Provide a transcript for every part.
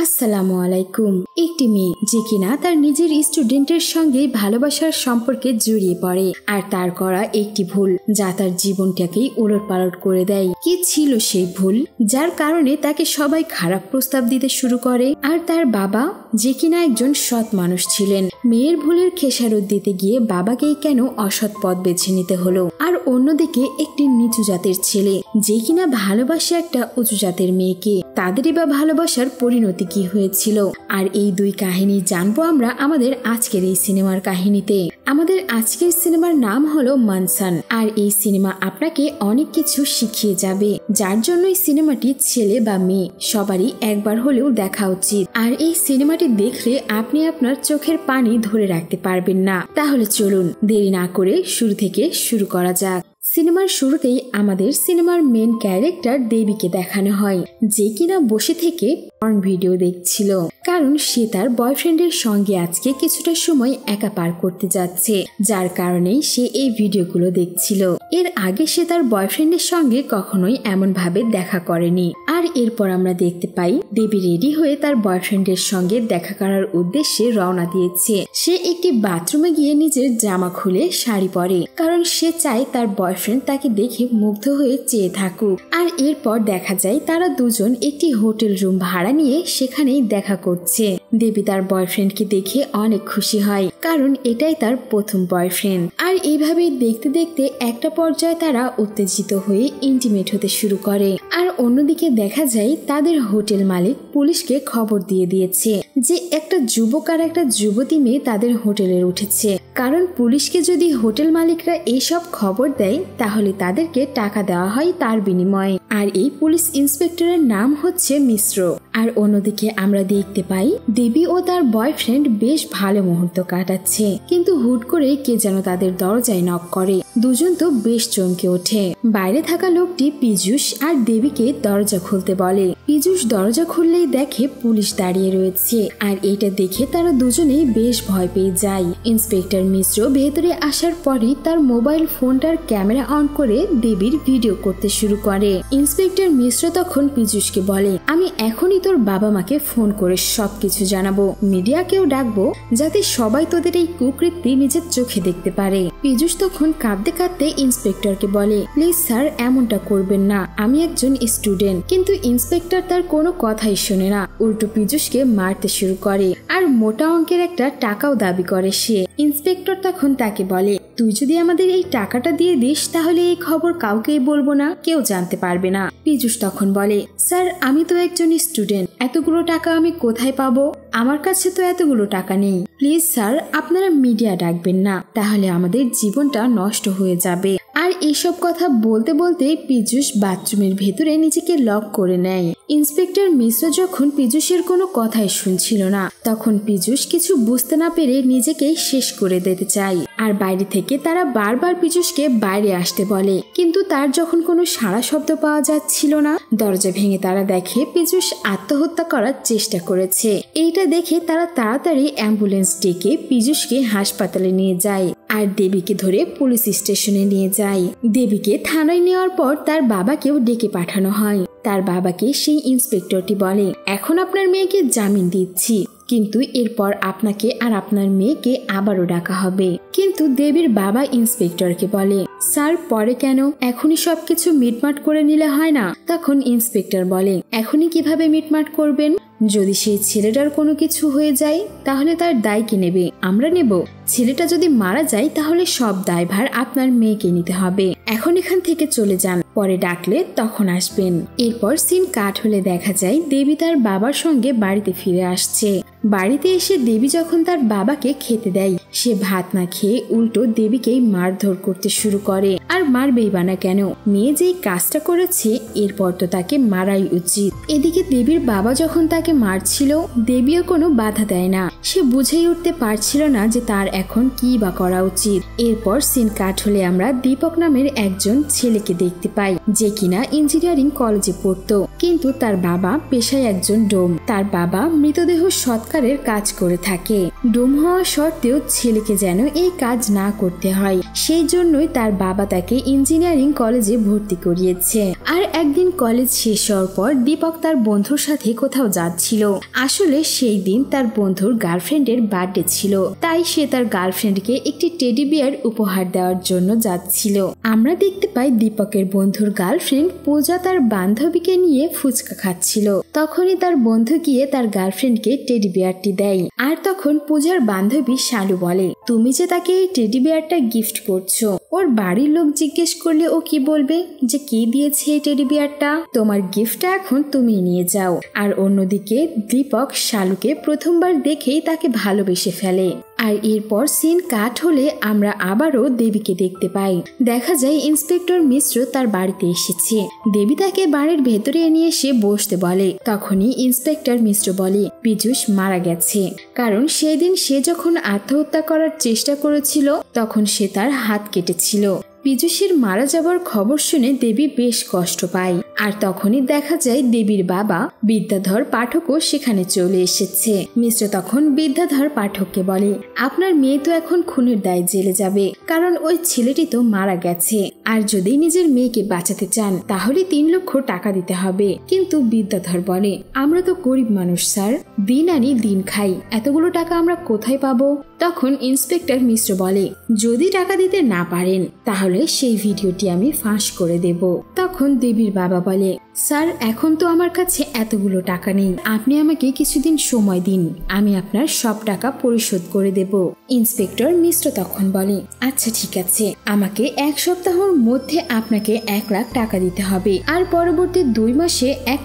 আসসালামু আলাইকুম। একটি মেয়ে যে কিনা তার নিজের স্টুডেন্টের সঙ্গে ভালোবাসার সম্পর্কে জড়িয়ে পড়ে আর তার করা একটি ভুল যা তার জীবনটাকেই ওলটপালট করে দেয়। কি ছিল সেই ভুল যার কারণে তাকে সবাই খারাপ প্রস্তাব দিতে শুরু করে? আর তার বাবা যে কিনা একজন সৎ মানুষ ছিলেন, মেয়ের ভুলের খেসারত দিতে গিয়ে বাবাকেই কেন অসৎ পথ বেছে নিতে হলো? আর অন্যদিকে একটি নিচু জাতের ছেলে যে কিনা ভালোবাসে একটা উঁচু জাতের মেয়েকে, তাদেরই বা ভালোবাসার পরিণতি কি হয়েছিল? আর এই দুই কাহিনী জানবো আমরা আমাদের আজকের এই সিনেমার কাহিনীতে। আমাদের আজকের সিনেমার নাম হলো মানসান। আর এই সিনেমা আপনাকে অনেক কিছু শিখিয়ে যাবে, যার জন্য এই সিনেমাটি ছেলে বা মেয়ে সবারই একবার হলেও দেখা উচিত। আর এই সিনেমাটি দেখলে আপনি আপনার চোখের পানি ধরে রাখতে পারবেন না। তাহলে চলুন দেরি না করে শুরু থেকে শুরু করা যাক। সিনেমার শুরুতেই আমাদের সিনেমার মেন ক্যারেক্টার দেবীকে দেখানো হয়, যে কিনা বসে থেকে পর্ন ভিডিও দেখছিল, কারণ সে তার বয়ফ্রেন্ডের সঙ্গে আজকে কিছুটা সময় একা পার করতে যাচ্ছে, যার কারণেই সে এই ভিডিওগুলো দেখছিল। এর আগে সে তার বয়ফ্রেন্ডের সঙ্গে কখনোই এমন ভাবে দেখা করেনি। আর এরপর আমরা দেখতে পাই দেবী রেডি হয়ে তার বয়ফ্রেন্ডের সঙ্গে দেখা করার উদ্দেশ্যে রওনা দিয়েছে। সে একটি বাথরুমে গিয়ে নিজের জামা খুলে শাড়ি পরে, কারণ সে চায় তার বয়ফ্রেন্ড তাকে দেখে মুগ্ধ হয়ে চেয়ে থাকুক। আর এরপর দেখা যায় তারা দুজন একটি হোটেল রুম ভাড়া নিয়ে সেখানেই দেখা করছে। দেবী তার বয়ফ্রেন্ডকে দেখে অনেক খুশি হয়, কারণ এটাই তার প্রথম বয়ফ্রেন্ড। আর এইভাবেই দেখতে দেখতে একটা পর্যায়ে তারা উত্তেজিত হয়ে ইন্টিমেট হতে শুরু করে। আর অন্যদিকে দেখা যায় তাদের হোটেল মালিক পুলিশকে খবর দিয়ে দিয়েছে যে একটা যুবক আর একটা যুবতী মেয়ে তাদের হোটেলে উঠেছে, কারণ পুলিশকে যদি হোটেল মালিকরা এইসব খবর দেয় তাহলে তাদেরকে টাকা দেওয়া হয় তার বিনিময়ে। আর এই পুলিশ ইন্সপেক্টরের নাম হচ্ছে মিশ্র। আর অন্যদিকে আমরা দেখতে পাই দেবী ও তার বয়ফ্রেন্ড বেশ ভালো মুহূর্ত কাটাচ্ছে, কিন্তু হুট করে কে যেন তাদের দরজায় নক করে। দুজন তো বেশ চমকে ওঠে। বাইরে থাকা লোকটি পীযূষ আর দেবীকে দরজা খুলতে বলে। পীযূষ দরজা খুললেই দেখে পুলিশ দাঁড়িয়ে রয়েছে, আর এটা দেখে তারা দুজনেই বেশ ভয় পেয়ে যায়। ইন্সপেক্টর মিশ্র ভেতরে আসার পরই তার মোবাইল ফোনটার ক্যামেরা অন করে দেবীর ভিডিও করতে শুরু করে। ইন্সপেক্টর মিশ্র তখন পীযূষকে বলে, আমি এখনই তোর বাবা মাকে ফোন করে সবকিছু জানাবো, মিডিয়াকেও ডাকবো, যাতে সবাই তোদের এই কুকৃতি নিজের চোখে দেখতে পারে। পীযূষ তখন কাঁদতে কাঁদতে ইন্সপেক্টরকে বলে, প্লিজ স্যার এমনটা করবেন না, আমি একজন স্টুডেন্ট। কিন্তু ইন্সপেক্টর তার কোনো কথাই শোনে না, উল্টো পীযূষকে মারতে শুরু করে। আর মোটা অঙ্কের একটা টাকাও দাবি করে সে। ইন্সপেক্টর তখন তাকে বলে, তুই যদি আমাদের এই টাকাটা দিয়ে দিস তাহলে এই খবর কাউকেই বলবো না, কেউ জানতে পারবে না। পীযূষ তখন বলে, স্যার আমি তো একজন স্টুডেন্ট, এতগুলো টাকা আমি কোথায় পাবো? আমার কাছে তো এতগুলো টাকা নেই। প্লিজ স্যার আপনারা মিডিয়া ডাকবেন না, তাহলে আমাদের জীবনটা নষ্ট হয়ে যাবে। আর এইসব কথা বলতে বলতে পীযূষ বাথরুমের ভেতরে নিজেকে লক করে নেয়। ইন্সপেক্টর মিশ্র যখন পীযূষের কোনো কথাই শুনছিল না, তখন পীযূষ কিছু বুঝতে না পেরে নিজেকেই শেষ করে দিতে চায়। আর বাইরে থেকে তারা বারবার পীযূষকে বাইরে আসতে বলে, কিন্তু তার যখন কোনো সাড়া শব্দ পাওয়া যাচ্ছিল না, দরজা ভেঙে তারা দেখে পীযূষ আত্মহত্যা করার চেষ্টা করেছে। এইটা দেখে তারা তাড়াতাড়ি অ্যাম্বুলেন্স ডেকে পীযূষকে হাসপাতালে নিয়ে যায় আর দেবীকে ধরে পুলিশ স্টেশনে নিয়ে যায়। দেবীকে থানায় নেওয়ার পর তার বাবাকেও ডেকে পাঠানো হয়। তার বাবাকে সেই ইন্সপেক্টরটি বলে, এখন আপনার মেয়েকে জামিন দিচ্ছি, কিন্তু এরপর আপনাকে আর আপনার মেয়েকে আবারও ডাকা হবে। কিন্তু দেবীর বাবা ইন্সপেক্টরকে বলে, স্যার পরে কেন, এখনই সবকিছু মিটমাট করে নিলে হয় না? তখন ইন্সপেক্টর বলে, এখনই কিভাবে মিটমাট করবেন? যদি সেই ছেলেটার কোনো কিছু হয়ে যায় তাহলে তার দায় কে নেবে? আমরা নেব। ছেলেটা যদি মারা যায় তাহলে সব দায়ভার আপনার মেয়েকে নিতে হবে। এখন এখান থেকে চলে যান, পরে ডাকলে তখন আসবেন। এরপর সিন কাট হলে দেখা যায় দেবী তার বাবার সঙ্গে বাড়িতে ফিরে আসছে। বাড়িতে এসে দেবী যখন তার বাবাকে খেতে দেয়, সে ভাত না খেয়ে উল্টো দেবীকেই মারধর করতে শুরু করে। আর মারবেই বা না কেন, মেয়ে যেই কাজটা করেছে এরপর তো তাকে মারাই উচিত। এদিকে দেবীর বাবা যখন তাকে মারছিল, দেবীও কোনো বাধা দেয় না। সে বুঝেই উঠতে পারছিল না যে তার এখন কি বা করা উচিত। এরপর সিন কাট হলে আমরা দীপক নামের একজন ছেলেকে দেখতে পাই, যে কিনা ইঞ্জিনিয়ারিং কলেজে পড়তো, কিন্তু তার বাবা পেশায় একজন ডোম। তার বাবা মৃতদেহ সৎকারের কাজ করে থাকে। ডোম হওয়া সত্ত্বেও ছেলেকে যেন এই কাজ না করতে হয়, সেই জন্যই তার বাবা তাকে ইঞ্জিনিয়ারিং কলেজে ভর্তি করিয়েছে। আর একদিন কলেজ শেষ হওয়ার পর দীপক তার বন্ধুর সাথে কোথাও যাচ্ছিল। আসলে সেই দিন তার বন্ধুর গার্লফ্রেন্ডের বার্থডে ছিল, তাই সে তার গার্লফ্রেন্ডকে একটি টেডি বিয়ার উপহার দেওয়ার জন্য যাচ্ছিল। আমরা দেখতে পাই দীপকের বন্ধুর গার্লফ্রেন্ড পূজা তার বান্ধবীকে নিয়ে ফুচকা খাচ্ছিল। তখনই তার বন্ধু গিয়ে তার গার্লফ্রেন্ডকে টেডি বিয়ারটি দেয়। আর তখন পূজার বান্ধবী শালু বলে, তুমি যে তাকে এই টেডি বিয়ারটা গিফট করছো, ওর বাড়ির লোক জিজ্ঞেস করলে ও কি বলবে যে কি দিয়েছে এই টেডি বিয়ারটা? তোমার গিফটটা এখন তুমি নিয়ে যাও। আর অন্যদিকে দীপক শালুকে প্রথমবার দেখেই তাকে ভালোবেসে ফেলে। আর এরপর সিন কাট হলে আমরা আবারও দেবীকে দেখতে পাই। দেখা যায় ইন্সপেক্টর মিশ্র তার বাড়িতে এসেছে। দেবী তাকে বাড়ির ভেতরে নিয়ে এসে বসতে বলে। তখনই ইন্সপেক্টর মিশ্র বলে পীযূষ মারা গেছে, কারণ সেদিন সে যখন আত্মহত্যা করার চেষ্টা করেছিল তখন সে তার হাত কেটেছিল। পীযূষের মারা যাবার খবর শুনে দেবী বেশ কষ্ট পায়। আর তখনই দেখা যায় দেবীর বাবা বিদ্যাধর পাঠকও সেখানে চলে এসেছে। মিশ্র তখন বিদ্যাধর পাঠককে বলে, আপনার মেয়ে তো এখন খুনের দায়ে জেলে যাবে, কারণ ওই ছেলেটি তো মারা গেছে। আর যদি নিজের মেয়েকে বাঁচাতে চান তাহলে 3 লক্ষ টাকা দিতে হবে। কিন্তু বিদ্যাধর বলে, আমরা তো গরিব মানুষ স্যার, দিন আনি দিন খাই, এতগুলো টাকা আমরা কোথায় পাবো? তখন ইন্সপেক্টর মিশ্র বলে, যদি টাকা দিতে না পারেন তাহলে সেই ভিডিওটি আমি ফাঁস করে দেব। তখন দেবীর বাবা বলে, স্যার এখন তো আমার কাছে এতগুলো টাকা নেই, আপনি আমাকে কিছুদিন সময় দিন, আমি আপনার সব টাকা পরিশোধ করে দেব। ইন্সপেক্টর মিশ্র তখন বলে, আচ্ছা ঠিক আছে, আমাকে 1 সপ্তাহের মধ্যে আপনাকে 1 লাখ টাকা দিতে হবে। আর পরবর্তী 2 মাসে 1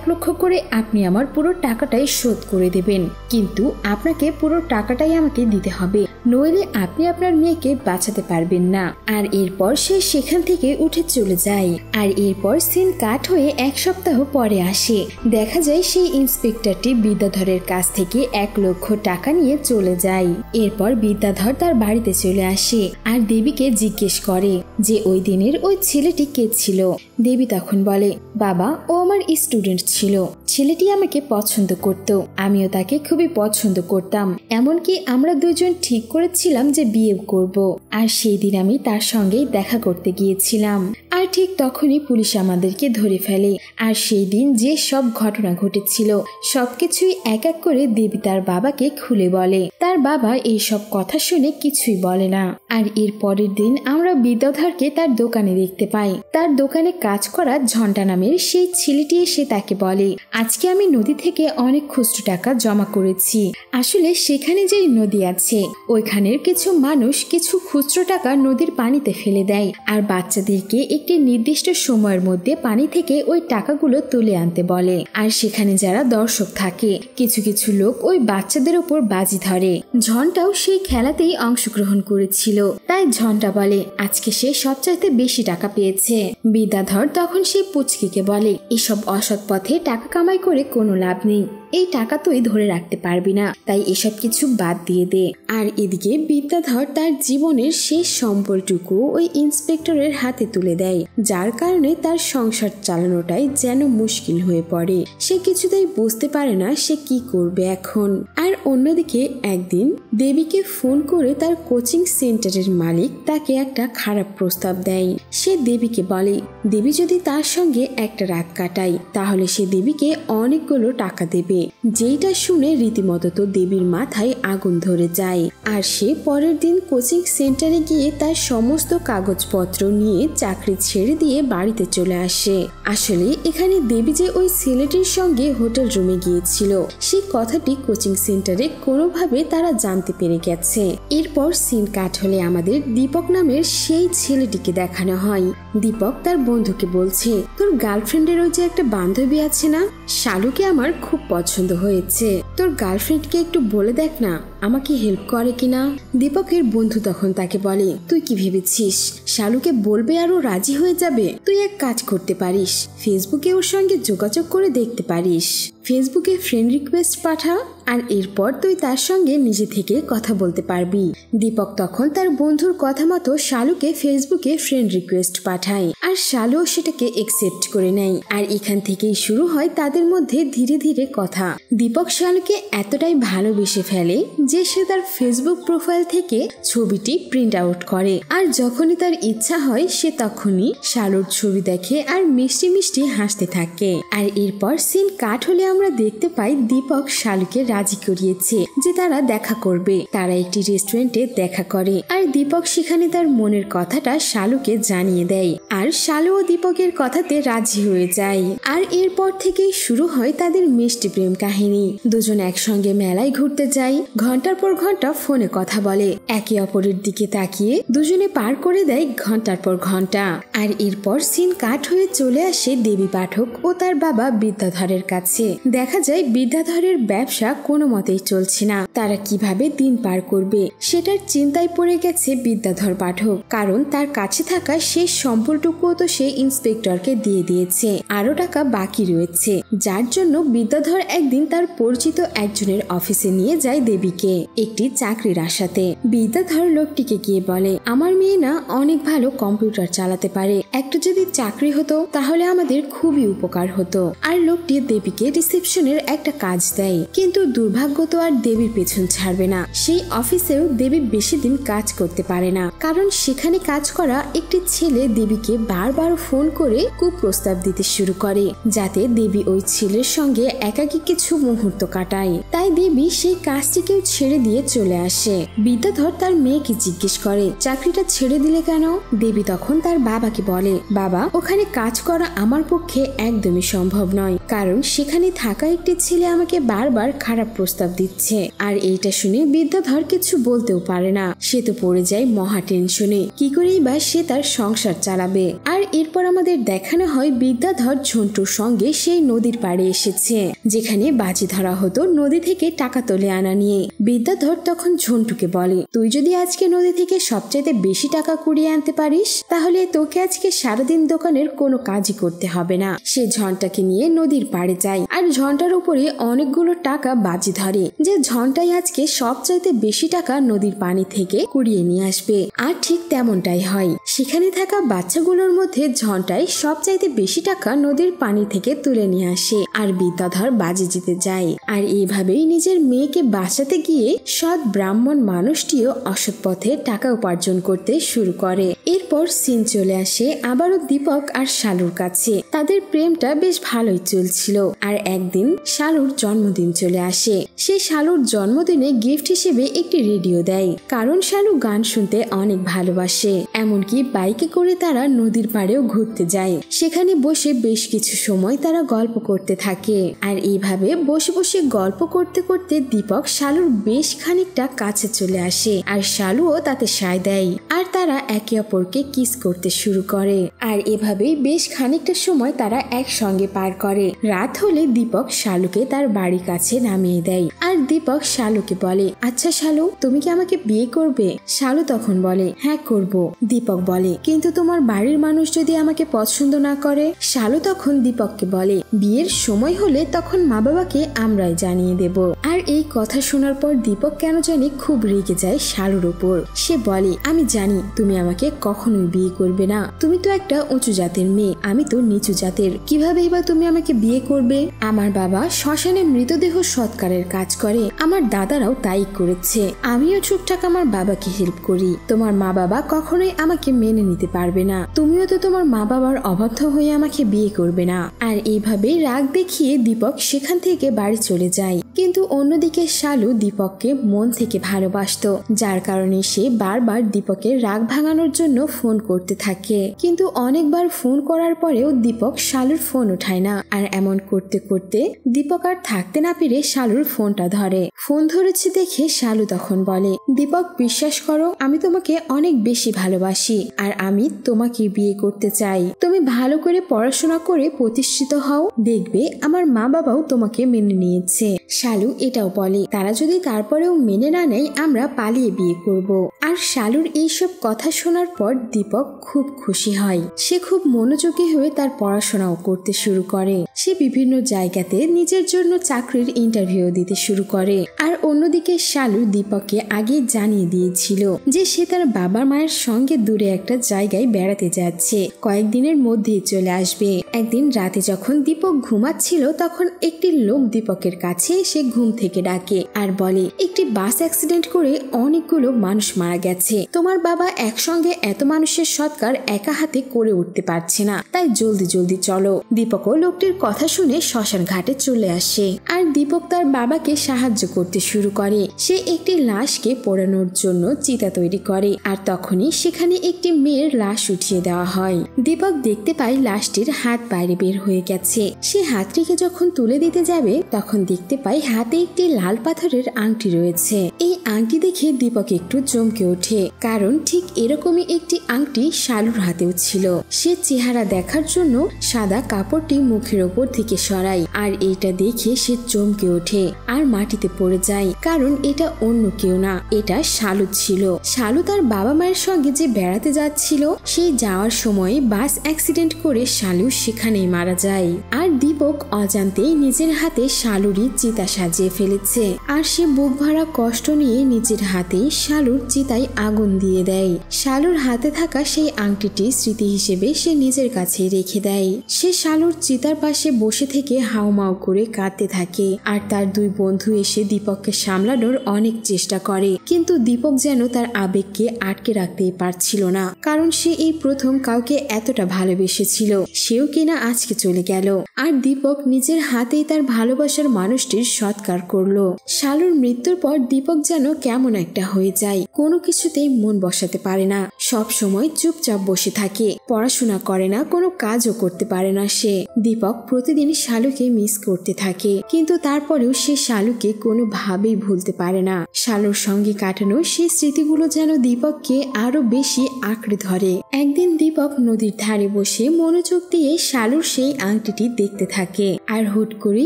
লক্ষ করে আপনি আমার পুরো টাকাটাই শোধ করে দেবেন। কিন্তু আপনাকে পুরো টাকাটাই আমাকে দিতে হবে, নইলে আপনি আপনার মেয়েকে বাঁচাতে পারবেন না। আর এরপর সে সেখান থেকে উঠে চলে যায়। আর এরপর সিন কাট হয়ে 1 সপ্তাহ পরে আসে। দেখা যায় সেই ইন্সপেক্টরটি বিদ্যাধরের কাছ থেকে 1 লক্ষ টাকা নিয়ে চলে যায়। এরপর বিদ্যাধর তার বাড়িতে চলে আসে আর দেবীকে জিজ্ঞেস করে যে ওই দিনের ওই ছেলেটি কে ছিল। দেবী তখন বলে, বাবা ও আমার স্টুডেন্ট ছিল, ছেলেটি আমাকে পছন্দ করত, আমিও তাকে খুবই পছন্দ করতাম, এমনকি আমরা দুজন ঠিক করেছিলাম যে বিয়ে করব। আর সেই দিন আমি তার সঙ্গেই দেখা করতে গিয়েছিলাম। আর ঠিক তখনই পুলিশ আমাদেরকে ধরে ফেলে। আর সেই দিন যে সব ঘটনা ঘটেছিল সবকিছুই এক এক করে দেবী তার বাবাকে খুলে বলে। তার বাবা এই সব কথা শুনে কিছুই বলে না। আর এর পরের দিন আমরা বিদ্যাধরকে তার দোকানে দেখতে পাই। তার দোকানে কাজ করা ঝন্টা নামের সেই ছেলেটি এসে তাকে বলে, আজকে আমি নদী থেকে অনেক খুচরো টাকা জমা করেছি। আসলে সেখানে যে নদী আছে ওইখানের কিছু মানুষ কিছু খুচরো টাকা নদীর পানিতে ফেলে দেয় আর বাচ্চাদেরকে একটি নির্দিষ্ট সময়ের মধ্যে পানি থেকে ওই টাকাগুলো তুলে আনতে বলে। আর সেখানে যারা দর্শক থাকে কিছু কিছু লোক ওই বাচ্চাদের উপর বাজি ধরে। ঝন্টাও সেই খেলাতেই অংশগ্রহণ করেছিল, তাই ঝন্টা বলে আজকে সে সবচাইতে বেশি টাকা পেয়েছে। বিদ্যাধর তখন সেই পুচকিকে বলে, এসব অসৎ পথে টাকা কামাই করে কোনো লাভ নেই, এই টাকা তুই ধরে রাখতে পারবি না, তাই এসব কিছু বাদ দিয়ে দে। আর এদিকে বিদ্যাধর তার জীবনের শেষ সম্পর্কটুকু ওই ইন্সপেক্টরের হাতে তুলে দেয়, যার কারণে তার সংসার চালানোটাই যেন মুশকিল হয়ে পড়ে। সে কিছুতেই বুঝতে পারে না সে কি করবে এখন। আর অন্যদিকে একদিন দেবীকে ফোন করে তার কোচিং সেন্টারের মালিক তাকে একটা খারাপ প্রস্তাব দেয়। সে দেবীকে বলে দেবী যদি তার সঙ্গে একটা রাত কাটায় তাহলে সে দেবীকে অনেকগুলো টাকা দেবে। যেটা শুনে রীতিমতো তো দেবীর মাথায় আগুন ধরে যায়। আর সে পরের দিন কোচিং সেন্টারে গিয়ে তার সমস্ত কাগজপত্র নিয়ে চাকরি ছেড়ে দিয়ে বাড়িতে চলে আসে। আসলে এখানে দেবী যে ওই ছেলেটির সঙ্গে হোটেল রুমে গিয়েছিল সেই কথাটি কোচিং সেন্টারে কোনোভাবে তারা জানতে পেরে গেছে। এরপর সিন কাট হলে আমাদের দীপক নামের সেই ছেলেটিকে দেখানো হয়। দীপক তার বন্ধুকে বলছে, তোর গার্লফ্রেন্ডের ওই যে একটা বান্ধবী আছে না, শালুকে আমার খুব পছন্দ হয়েছে, তোর গার্লফ্রেন্ডকে একটু বলে দেখ না আমাকে হেল্প করে কিনা। দীপকের বন্ধু তখন তাকে বলে, তুই কি ভেবেছিস শালুকে বলবে আর ও রাজি হয়ে যাবে? তুই এক কাজ করতে পারিস, ফেসবুকে ওর সঙ্গে যোগাযোগ করে দেখতে পারিস। ফেসবুকে ফ্রেন্ড রিকোয়েস্ট পাঠা, আর এরপর তুই তার সঙ্গে নিজে থেকে কথা বলতে পারবি। দীপক তখন তার বন্ধুর কথা মতো শালুকে ফেসবুকে ফ্রেন্ড রিকোয়েস্ট পাঠায়, আর শালু সেটাকে একসেপ্ট করে নেয়। আর এখান থেকেই শুরু হয় তাদের মধ্যে ধীরে ধীরে কথা। দীপক শালুকে এতটাই ভালোবেসে ফেলে যে সে তার ফেসবুক প্রোফাইল থেকে ছবিটি প্রিন্ট আউট করে, আর যখনই তার ইচ্ছা হয় সে তখনই শালুর ছবি দেখে আর মিষ্টি মিষ্টি হাসতে থাকে। আর এরপর সিন কাট হলে আমরা দেখতে পাই দীপক শালুকে রাজি করিয়েছে যে তারা দেখা করবে। তারা একটি রেস্টুরেন্টে দেখা করে, আর দীপক সেখানে তার মনের কথাটা শালুকে জানিয়ে দেয়, আর শালু ও দীপকের কথাতে রাজি হয়ে যায়। আর এরপর থেকেই শুরু হয় তাদের মিষ্টি প্রেম কাহিনী। দুজন একসঙ্গে মেলায় ঘুরতে যায়, ঘন্টার পর ঘন্টা ফোনে কথা বলে, একে অপরের দিকে তাকিয়ে দুজনে পার করে দেয় ঘন্টার পর ঘন্টা। আর এরপর সিন কাট হয়ে চলে আসে দেবী পাঠক ও তার বাবা বিদ্যাধরের কাছে। দেখা যায় বিদ্যাধরের ব্যবসা কোনো মতেই চলছে না, তারা কিভাবে দিন পার করবে সেটার চিন্তায় পড়ে গেছে বিদ্যাধর পাঠক, কারণ তার কাছে থাকা শেষ সম্পলটুকুও তো সে ইন্সপেক্টরকে দিয়ে দিয়েছে, আরো টাকা বাকি রয়েছে, যার জন্য বিদ্যাধর একদিন তার পরিচিত একজনের অফিসে নিয়ে যায় দেবীকে একটি চাকরির আশাতে। বিদ্যাধর লোকটিকে গিয়ে বলে, আমার মেয়ে না অনেক ভালো কম্পিউটার চালাতে পারে, একটা যদি চাকরি হতো তাহলে আমাদের খুবই উপকার হতো। আর লোকটি দেবীকে রিসেপশনের একটা কাজ দেয়, কিন্তু দুর্ভাগ্য তো আর দেবীর পেছন ছাড়বে না। সেই অফিসেও দেবী বেশি দিন কাজ করতে পারে না, কারণ সেখানে কাজ করা একটি ছেলে দেবীকে বারবার ফোন করে কুপ্রস্তাব দিতে শুরু করে, যাতে দেবী ওই ছেলের সঙ্গে একাকী কিছু মুহূর্ত কাটায়। তাই দেবী সেই কাজটিকেও ছেড়ে দিয়ে চলে আসে। বিদ্যাধর তার মেয়েকে জিজ্ঞেস করে, চাকরিটা ছেড়ে দিলে কেন? দেবী তখন তার বাবাকে বলে, বাবা, ওখানে কাজ করা আমার পক্ষে একদমই সম্ভব নয়, কারণ সেখানে থাকা একটি ছেলে আমাকে বারবার খারাপ প্রস্তাব দিচ্ছে। আর এইটা শুনে বিদ্যাধর কিছু বলতেও পারে না, সে তো পড়ে যায় মহা টেনশনে, কি করেই বা সে তার সংসার চালাবে। আর এরপর আমাদের দেখানো হয় বিদ্যাধর ঝন্টুর সঙ্গে সেই নদীর পাড়ে এসেছে, যেখানে বাজি ধরা হতো নদী থেকে টাকা তুলে আনা নিয়ে। বিদ্যাধর তখন ঝন্টুকে বলে, তুই যদি আজকে নদী থেকে সবচাইতে বেশি টাকা কুড়িয়ে আনতে পারিস তাহলে তোকে আজকে সারাদিন দোকানের কোনো কাজই করতে হবে না। সে ঝন্টাকে নিয়ে নদীর পাড়ে যায়, আর ঝন্টার উপরে অনেকগুলো টাকা বাজি ধরে যে ঝন্টাই আজকে সবচাইতে বেশি টাকা নদীর পানি থেকে কুড়িয়ে নিয়ে আসবে। আর ঠিক তেমনটাই হয়, সেখানে থাকা বাচ্চাগুলোর মধ্যে ঝন্টাই সবচাইতে বেশি টাকা নদীর পানি থেকে তুলে নিয়ে আসে, আর বিদ্যাধর বাজি জিতে যায়। আর এইভাবেই নিজের মেয়েকে বাঁচাতে গিয়ে সৎ ব্রাহ্মণ মানুষটিও অসৎ পথে টাকা উপার্জন করতে শুরু করে। এরপর সিন চলে আসে আবারও দীপক আর শালুর কাছে। তাদের প্রেমটা বেশ ভালোই চলছিল, আর একদিন শালুর জন্মদিন চলে আসে। সে শালুর জন্মদিনে গিফট হিসেবে একটি রেডিও দেয়, কারণ শালু গান শুনতে অনেক ভালোবাসে। এমনকি বাইকে করে তারা নদীর পাড়েও ঘুরতে যায়, সেখানে বসে বেশ কিছু সময় তারা গল্প করতে থাকে। আর এইভাবে বসে বসে গল্প করতে করতে দীপক শালুর বেশ খানিকটা কাছে চলে আসে, আর শালুও তাতে সায় দেয়, আর তারা একে অপরকে কিস করতে শুরু করে। আর এভাবেই বেশ খানিকটা সময় তারা একসঙ্গে পার করে। রাত হলে দীপক শালুকে তার বাড়ির কাছে নামিয়ে দেয়, আর দীপক শালুকে বলে, আচ্ছা শালু, তুমি কি আমাকে বিয়ে করবে? শালু তখন বলে, হ্যাঁ করব। দীপক বলে, কিন্তু তোমার বাড়ির মানুষ যদি আমাকে পছন্দ না করে? শালু তখন দীপককে বলে, বিয়ের সময় হলে তখন মা বাবাকে আমরাই জানিয়ে দেব। আর এই কথা শোনার পর দীপক কেন জানি খুব রেগে যায় শালুর উপর। সে বলে, আমি জানি তুমি আমাকে কখনোই বিয়ে করবে না, তুমি তো একটা উঁচু জাতের মেয়ে, আমি তো নিচু জাতের, কিভাবেই বা তুমি আমাকে বিয়ে করবে? আমার বাবা শ্মশানে মৃতদেহ সৎকারের কাজ করে, আমার দাদারাও তাই করেছে, আমিও টুকটাক আমার বাবাকে হেল্প করি, তোমার মা বাবা কখনোই আমাকে মেনে নিতে পারবে না, তুমিও তো তোমার মা বাবার অবাধ্য হয়ে আমাকে বিয়ে করবে না। আর এইভাবে রাগ দেখিয়ে দীপক সেখান থেকে বাড়ি চলে যায়। কিন্তু অন্যদিকে শালু দীপককে মন থেকে ভালোবাসতো, যার কারণে সে বারবার দীপকের রাগ ভাঙানোর জন্য ফোন করতে থাকে। কিন্তু অনেকবার ফোন করার পরেও দীপক শালুর ফোন উঠায় না। আর এমন করতে করতে দীপক আর থাকতে না পেরে শালুর ফোনটা ধরে। ফোন ধরেছে দেখে শালু তখন বলে, দীপক, বিশ্বাস করো, আমি তোমাকে অনেক বেশি ভালোবাসি, আর আমি তোমাকে বিয়ে করতে চাই। তুমি ভালো করে পড়াশোনা করে প্রতিষ্ঠিত হও, দেখবে আমার মা বাবাও তোমাকে মেনে নিয়েছে। শালু এটাও বলে, তারা যদি তারপরেও মেনে না নেয় আমরা পালিয়ে বিয়ে করব। আর শালুর এইসব কথা শোনার পর দীপক খুব খুশি হয়। সে খুব মনোযোগী হয়ে তার পড়াশোনাও করতে শুরু করে। সে বিভিন্ন জায়গায় জায়গাতে নিজের জন্য চাকরির ইন্টারভিউ দিতে শুরু করে। আর অন্যদিকে শালু দীপককে আগে জানিয়ে দিয়েছিল যে সে তার বাবা মায়ের সঙ্গে দূরে একটা জায়গায় বেড়াতে যাচ্ছে, কয়েকদিনের মধ্যেই চলে আসবে। একদিন রাতে যখন দীপক ঘুমাচ্ছিল তখন একটি লোক দীপকের কাছে এসে ঘুম থেকে ডাকে আর বলে, একটি বাস অ্যাক্সিডেন্ট করে অনেকগুলো মানুষ মারা গেছে, তোমার বাবা একসঙ্গে এত মানুষের সৎকার একা হাতে করে উঠতে পারছে না, তাই জলদি জলদি চলো। দীপকও লোকটির কথা শুনে শ্মশান ঘাটে চলে আসে আর দীপক তার বাবাকে সাহায্য করতে শুরু করে। সে একটি লাশকে পোড়ানোর জন্য চিতা তৈরি করে আর তখনই সেখানে একটি মেয়ের লাশ উঠিয়ে দেওয়া হয়। দীপক দেখতে পায় লাশটির হাত বাইরে বের হয়ে গেছে। সে হাতটিকে যখন তুলে দিতে যাবে তখন দেখতে পায় হাতে একটি লাল পাথরের আংটি রয়েছে। এই আংটি দেখে দীপক একটু চমকে ওঠে, কারণ ঠিক এরকমই একটি আংটি শালুর হাতেও ছিল। সে চেহারা দেখার জন্য সাদা কাপড়টি মুখের ওপর থেকে সরায় আর এইটা দেখে সে চমকে ওঠে আর মাটিতে পড়ে যায়, কারণ এটা অন্য কেউ না, এটা শালু ছিল। শালু তার বাবা মায়ের সঙ্গে যে বেড়াতে যাচ্ছিল, সেই যাওয়ার সময় বাস অ্যাক্সিডেন্ট করে শালু সেখানেই মারা যায়। আর দীপক অজান্তেই নিজের হাতে শালুরই চিতা সাজিয়ে ফেলেছে আর সে বুক ভরা কষ্ট নিয়ে নিজের হাতেই শালুর চিতায় আগুন দিয়ে দেয়। শালুর হাতে থাকা সেই আংটিটি স্মৃতি হিসেবে সে নিজের কাছে রেখে দেয়। সে শালুর চিতার পাশে বসে থেকে হাউমাউ করে কাঁদতে থাকে আর তার দুই বন্ধু এসে দীপককে সামলানোর অনেক চেষ্টা করে, কিন্তু দীপক যেন তার আবেগকে আটকে রাখতেই পারছিল না, কারণ সে এই প্রথম কাউকে এতটা ভালোবেসেছিল, সেও কিনা আজকে চলে গেল। আর দীপক নিজের হাতেই তার ভালোবাসার মানুষটির সৎকার করলো। শালুর মৃত্যুর পর দীপক যেন কেমন একটা হয়ে যায়, কোনো কিছুতেই মন বসাতে পারে না, সব সময় চুপচাপ বসে থাকে, পড়াশোনা করে না, কোনো কাজও করতে পারে না সে। দীপক প্রতিদিন শালুকে মিস করতে থাকে, কিন্তু তারপরেও সে শালুকে কোনোভাবেই ভুলতে পারে না। শালুর সঙ্গে কাটানো সেই স্মৃতিগুলো যেন দীপককে আরো বেশি আঁকড়ে ধরে। একদিন দীপক নদীর ধারে বসে মনোযোগ দিয়ে শালুর সেই আংটিটি দেখতে থাকে আর হুট করে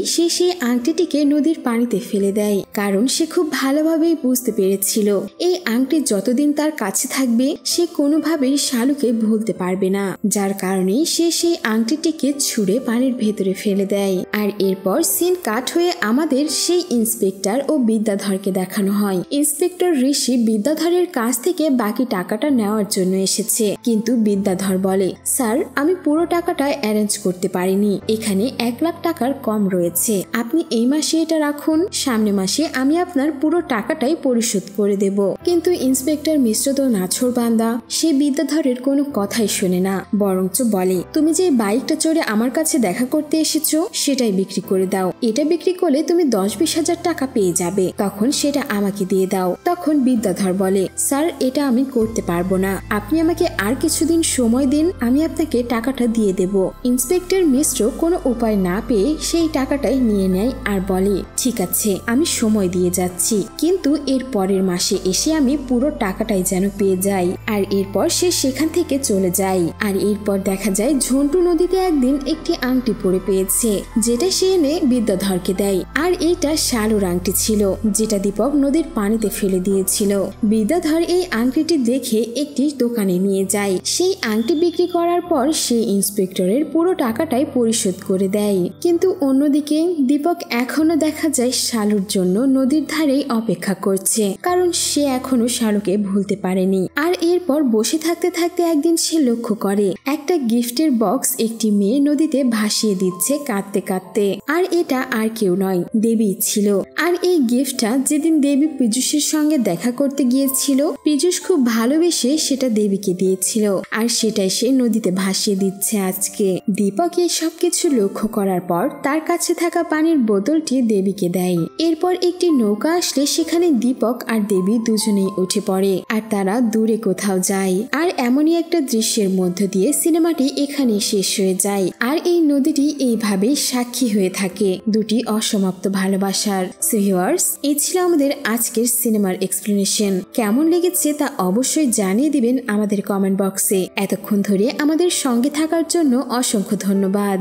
সে সেই আংটিটিকে নদীর পানিতে ফেলে দেয়, কারণ সে খুব ভালোভাবেই বুঝতে পেরেছিল এই আংটি যতদিন তার কাছে থাকবে সে কোনোভাবেই শালুকে ভুলতে পারবে না, যার কারণে সে সেই আংটিটিকে ছুঁড়ে পানির ভেতরে ফেলে দেয়। আর এরপর সিন কাট হয়ে আমাদের সেই ইন্সপেক্টর ও বিদ্যাধরকে দেখানো হয়। ইন্সপেক্টর ঋষি বিদ্যাধরের কাছ থেকে বাকি টাকাটা নেওয়ার জন্য এসেছে, কিন্তু বিদ্যাধর বলে, স্যার আমি পুরো টাকাটা অ্যারেঞ্জ করতে পারিনি, এখানে 1 লাখ টাকার কম রয়েছে, আপনি এই মাসে এটা রাখুন, সামনে মাসে আমি আপনার পুরো টাকাটাই পরিশোধ করে দেব। কিন্তু ইন্সপেক্টর মিশ্র তো নাছোড়বান্দা, সে বিদ্যাধরের কোনো কথাই শোনে না, বরঞ্চ বলে, তুমি যে বাইকটা চড়ে আমার কাছে দেখা করতে এসেছো সেটাই বিক্রি করে দাও, এটা বিক্রি করলে তুমি 10-20 হাজার টাকা পেয়ে যাবে, তখন সেটা আমাকে দিয়ে দাও। তখন বিদ্যাধর বলে, স্যার এটা আমি করতে পারবো না, আপনি আমাকে আর কিছুদিন সময় দিন, আমি আপনাকে টাকাটা দিয়ে দেব। ইন্সপেক্টর মিশ্র কোনো উপায় না পেয়ে সেই টাকাটাই নিয়ে নেয় আর বলে, ঠিক আছে আমি সময় দিয়ে যাচ্ছি, কিন্তু এর পরের মাসে এসে আমি পুরো টাকাটাই যেন পেয়ে যাই। আর এরপর সে সেখান থেকে চলে যায়। আর এরপর দেখা যায় ঝন্টু নদীতে একদিন একটি আংটি পড়ে পেয়েছে, যেটা সে এনে বিদ্যাধরকে দেয়। আর এইটা শালুর আংটি ছিল, যেটা দীপক নদীর পানিতে ফেলে দিয়েছিল। বিদ্যাধর এই আংটিটি দেখে একটি দোকানে নিয়ে যায়, সেই আংটি বিক্রি করার পর সে ইন্সপেক্টরের পুরো টাকাটাই পরিশোধ করে দেয়। কিন্তু অন্যদিকে দীপক এখনো দেখা যায় শালুর জন্য নদীর ধারেই অপেক্ষা করছে, কারণ সে এখনো শালুকে ভুলতে পারেনি। আর এরপর বসে থাকতে থাকতে একদিন সে লক্ষ্য করে একটা গিফটের বক্স একটি মেয়ে নদীতে ভাসিয়ে দিচ্ছে কাঁদতে কাঁদতে, আর এটা আর কেউ নয়, দেবী ছিল। আর এই গিফটটা যেদিন দেবী পীযুষের সঙ্গে দেখা করতে গিয়েছিল, পীযুষ খুব ভালোবেসে সেটা দেবীকে দিয়েছিল, আর সেটাই সে নদীতে ভাসিয়ে দিচ্ছে আজকে। দীপক এই সবকিছু লক্ষ্য করার পর তার কাছে থাকা পানির বোতলটি দেবীকে দেয়। এরপর একটি নৌকা আসলে সেখানে দীপক আর দেবী দুজনেই উঠে পড়ে আর তারা দূরে কোথাও যায়। আর এমনই একটা দৃশ্যের মধ্য দিয়ে সিনেমাটি এখানে শেষ হয়ে যায়। আর এই নদীটি এইভাবে সাক্ষী হয়ে থাকে দুটি অসমাপ্ত ভালোবাসার। সো ভিউয়ার্স, এই ছিল আমাদের আজকের সিনেমার এক্সপ্লেনেশন। কেমন লেগেছে তা অবশ্যই জানিয়ে দিবেন আমাদের কমেন্ট বক্সে। এতক্ষণ ধরে আমাদের সঙ্গে থাকার জন্য অসংখ্য ধন্যবাদ।